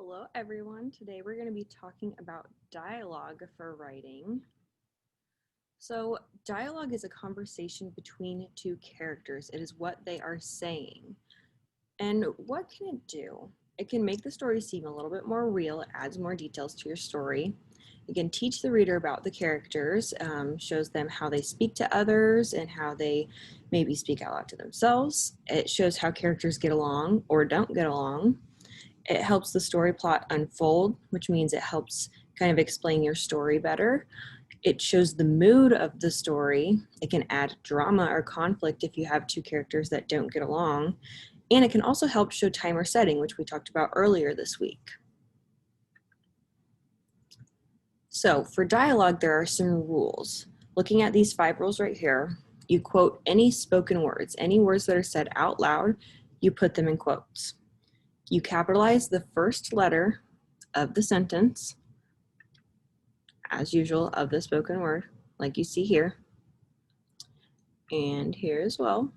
Hello everyone, today we're going to be talking about dialogue for writing. So dialogue is a conversation between two characters. It is what they are saying. And what can it do? It can make the story seem a little bit more real. It adds more details to your story. It can teach the reader about the characters, shows them how they speak to others and how they maybe speak out loud to themselves. It shows how characters get along or don't get along. It helps the story plot unfold, which means it helps kind of explain your story better. It shows the mood of the story. It can add drama or conflict if you have two characters that don't get along. And it can also help show time or setting, which we talked about earlier this week. So for dialogue, there are some rules. Looking at these 5 rules right here, you quote any spoken words, any words that are said out loud, you put them in quotes. You capitalize the first letter of the sentence, as usual, of the spoken word, like you see here, and here as well.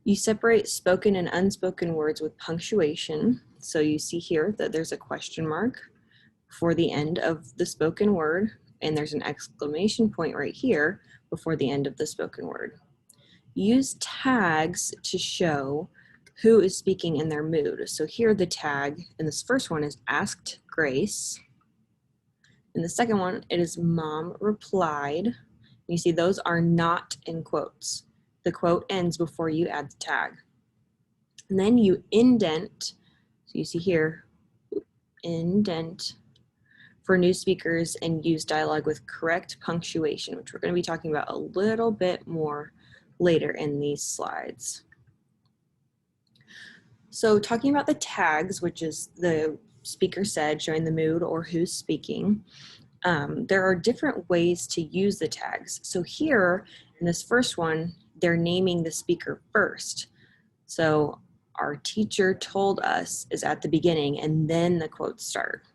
You separate spoken and unspoken words with punctuation. So you see here that there's a question mark before the end of the spoken word, and there's an exclamation point right here before the end of the spoken word. Use tags to show who is speaking in their mood. So here the tag in this first one is asked Grace. In the second one, it is mom replied. You see those are not in quotes. The quote ends before you add the tag. And then you indent, so you see here, indent for new speakers and use dialogue with correct punctuation, which we're going to be talking about a little bit more later in these slides. So talking about the tags, which is the speaker said, showing the mood or who's speaking, there are different ways to use the tags. So here in this first one, they're naming the speaker first. So our teacher told us is at the beginning and then the quotes start.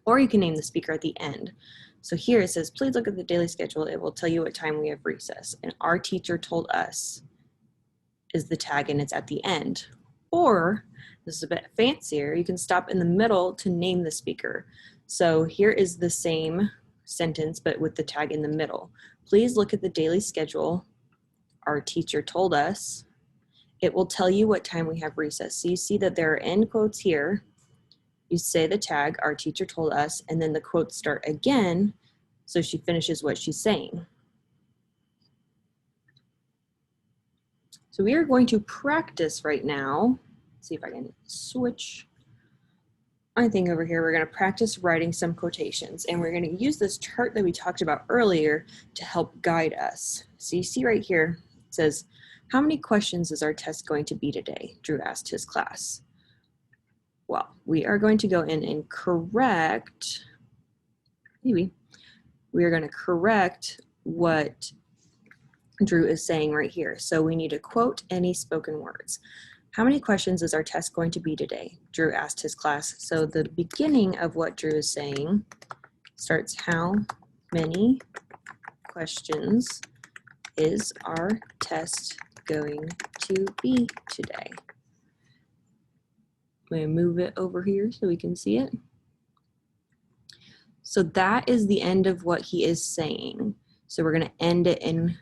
Or you can name the speaker at the end. So here it says, please look at the daily schedule. It will tell you what time we have recess. And our teacher told us is the tag and it's at the end. Or, this is a bit fancier, you can stop in the middle to name the speaker. So here is the same sentence, but with the tag in the middle. Please look at the daily schedule. Our teacher told us. It will tell you what time we have recess. So you see that there are end quotes here. You say the tag, our teacher told us, and then the quotes start again, so she finishes what she's saying. So we are going to practice right now. Let's see if I can switch my thing over here. We're going to practice writing some quotations, and we're going to use this chart that we talked about earlier to help guide us. So you see right here, it says, how many questions is our test going to be today? Drew asked his class. Well, we are going to go in and correct, we are going to correct what Drew is saying right here. So we need to quote any spoken words. How many questions is our test going to be today? Drew asked his class. So the beginning of what Drew is saying starts, how many questions is our test going to be today? I'm going to move it over here so we can see it. So that is the end of what he is saying. So we're going to end it in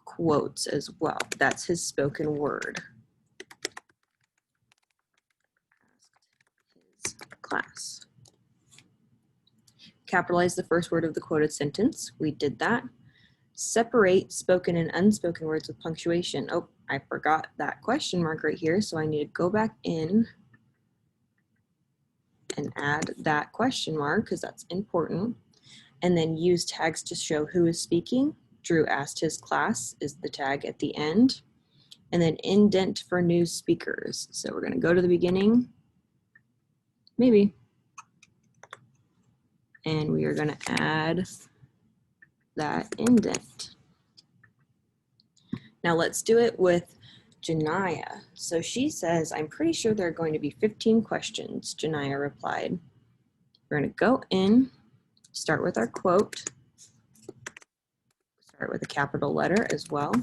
quotes as well. That's his spoken word. His class. Capitalize the first word of the quoted sentence. We did that. Separate spoken and unspoken words with punctuation. Oh, I forgot that question mark right here, so I need to go back in and add that question mark because that's important. And then use tags to show who is speaking. Drew asked his class is the tag at the end. And then indent for new speakers. So we're going to go to the beginning, maybe. And we are going to add that indent. Now let's do it with Janiyah. So she says, I'm pretty sure there are going to be 15 questions, Janiyah replied. We're going to go in, start with our quote, start with a capital letter as well.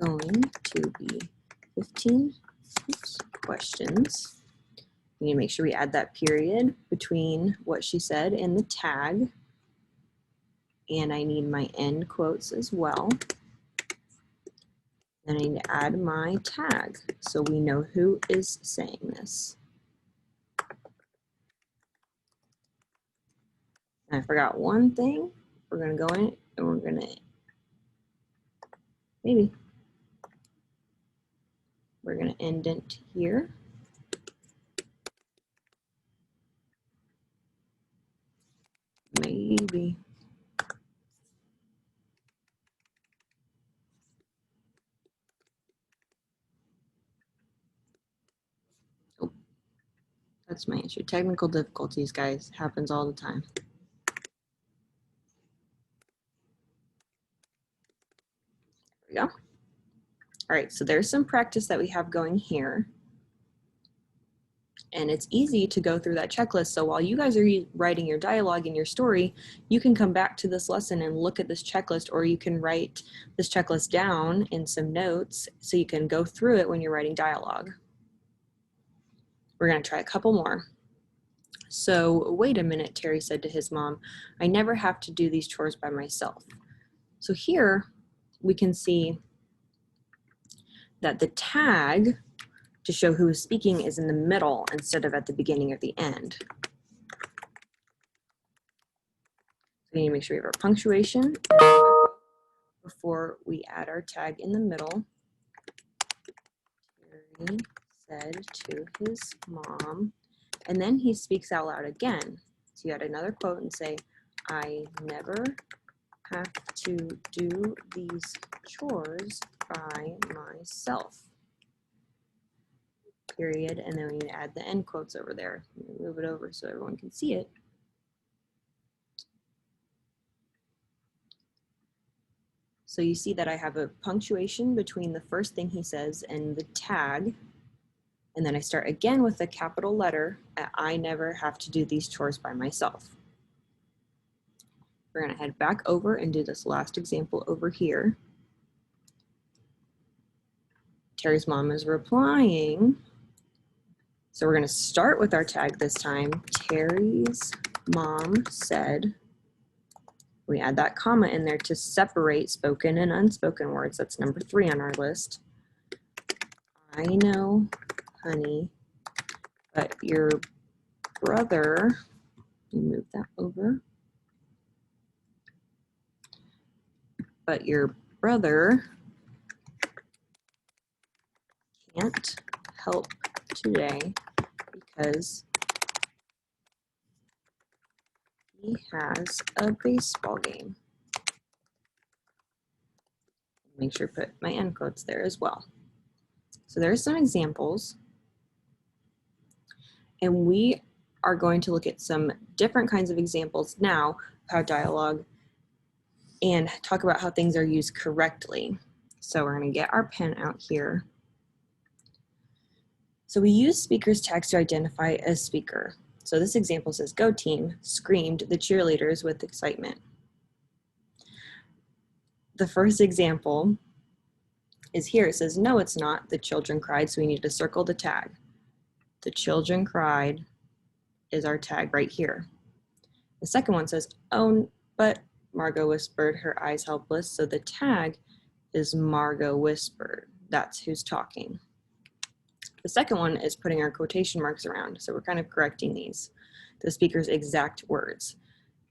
Going to be 15 questions. We need to make sure we add that period between what she said and the tag. And I need my end quotes as well. Then I need to add my tag so we know who is saying this. And I forgot one thing. We're going to go in and we're going to, we're going to indent here. Maybe. Oh, that's my issue. Technical difficulties, guys. Happens all the time. There we go. All right, so there's some practice that we have going here. And it's easy to go through that checklist. So while you guys are writing your dialogue and your story, you can come back to this lesson and look at this checklist, or you can write this checklist down in some notes so you can go through it when you're writing dialogue. We're going to try a couple more. So, wait a minute, Terry said to his mom. I never have to do these chores by myself. So here we can see that the tag to show who is speaking is in the middle instead of at the beginning or the end. We need to make sure we have our punctuation before we add our tag in the middle. Terry said to his mom, and then he speaks out loud again. So you add another quote and say, I never have to do these chores by myself. Period, and then we need to add the end quotes over there. Move it over so everyone can see it. So you see that I have a punctuation between the first thing he says and the tag, and then I start again with a capital letter at I never have to do these chores by myself. We're going to head back over and do this last example over here. Terry's mom is replying. So we're going to start with our tag this time. Terry's mom said, we add that comma in there to separate spoken and unspoken words. That's number 3 on our list. I know, honey, but your brother, you move that over, but your brother can't help today because he has a baseball game. Make sure to put my end quotes there as well. So there's some examples, and we are going to look at some different kinds of examples now, how dialogue, and talk about how things are used correctly. So we're going to get our pen out here. So we use speakers tags to identify a speaker. So this example says, "Go team," screamed the cheerleaders with excitement. The first example is here. It says, "No, it's not," the children cried, so we need to circle the tag. The children cried is our tag right here. The second one says, "Oh, but," Margot whispered, her eyes helpless, so the tag is Margot whispered. That's who's talking. The second one is putting our quotation marks around, so we're kind of correcting these, the speaker's exact words.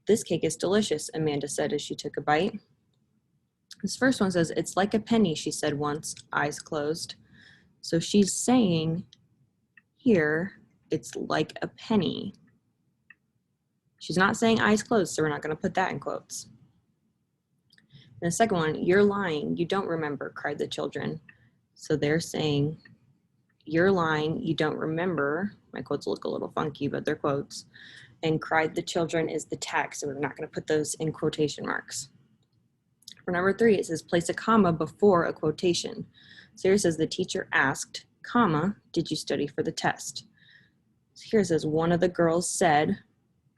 "This cake is delicious," Amanda said as she took a bite. This first one says, "It's like a penny," she said once, eyes closed. So she's saying here, it's like a penny. She's not saying eyes closed, so we're not going to put that in quotes. And the second one, "You're lying, you don't remember," cried the children. So they're saying, "You're lying, you don't remember." My quotes look a little funky, but they're quotes. And "cried the children" is the tag, so we're not going to put those in quotation marks. For number 3, it says, "Place a comma before a quotation." So here it says, "The teacher asked, comma, did you study for the test?" So here it says, "One of the girls said,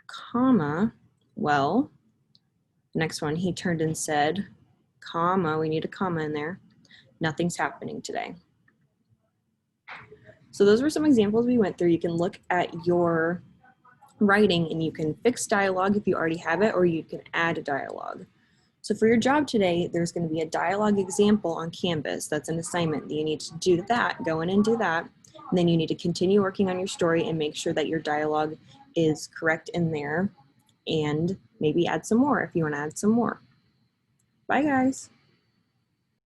comma, well." Next one, "He turned and said, comma," we need a comma in there, "nothing's happening today." So those were some examples we went through. You can look at your writing and you can fix dialogue if you already have it, or you can add a dialogue. So for your job today, there's going to be a dialogue example on Canvas. That's an assignment that you need to do that, go in and do that. And then you need to continue working on your story and make sure that your dialogue is correct in there, and maybe add some more if you want to add some more. Bye guys.